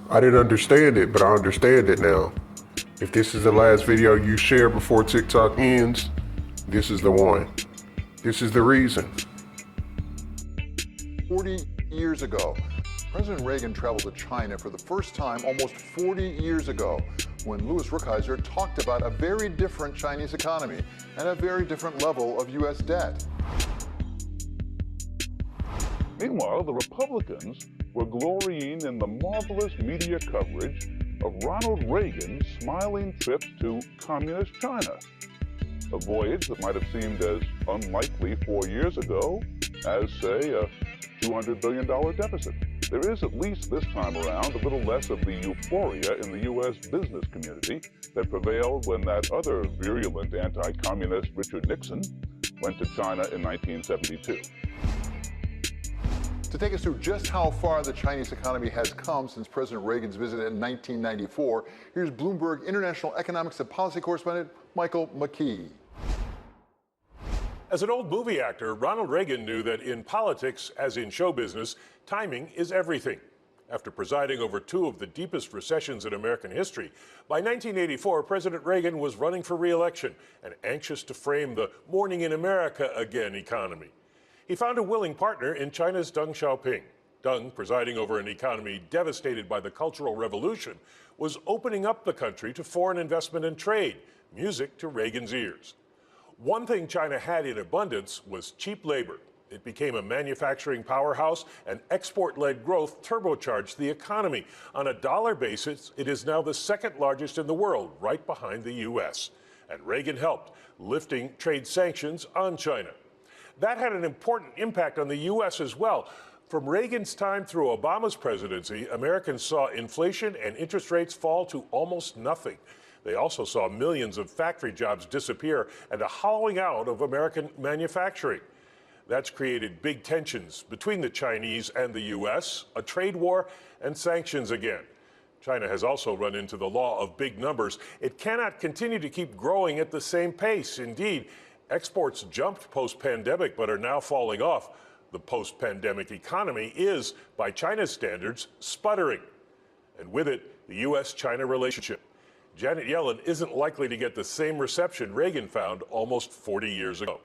I didn't understand it, but I understand it now. If this is the last video you share before TikTok ends, this is the one. This is the reason. 40 years ago, President Reagan traveled to China for the first time almost 40 years ago when Louis Rukeyser talked about a very different Chinese economy and a very different level of U.S. debt. Meanwhile, the Republicans were glorying in the marvelous media coverage of Ronald Reagan's smiling trip to communist China, a voyage that might have seemed as unlikely 4 years ago as, say, a $200 billion deficit. There is, at least this time around, a little less of the euphoria in the U.S. business community that prevailed when that other virulent anti-communist Richard Nixon went to China in 1972. To take us through just how far the Chinese economy has come since President Reagan's visit in 1994, here's Bloomberg International Economics and Policy correspondent Michael McKee. As an old movie actor, Ronald Reagan knew that in politics, as in show business, timing is everything. After presiding over two of the deepest recessions in American history, by 1984, President Reagan was running for re-election and anxious to frame the morning in America again economy. He found a willing partner in China's Deng Xiaoping. Deng, presiding over an economy devastated by the Cultural Revolution, was opening up the country to foreign investment and trade, music to Reagan's ears. One thing China had in abundance was cheap labor. It became a manufacturing powerhouse, and export-led growth turbocharged the economy. On a dollar basis, it is now the second largest in the world, right behind the U.S. And Reagan helped, lifting trade sanctions on China. That had an important impact on the U.S. as well. From Reagan's time through Obama's presidency, Americans saw inflation and interest rates fall to almost nothing. They also saw millions of factory jobs disappear and a hollowing out of American manufacturing. That's created big tensions between the Chinese and the U.S., a trade war, and sanctions again. China has also run into the law of big numbers. It cannot continue to keep growing at the same pace. Indeed, exports jumped post-pandemic but are now falling off. The post-pandemic economy is, by China's standards, sputtering. And with it, the U.S.-China relationship. Janet Yellen isn't likely to get the same reception Reagan found almost 40 years ago.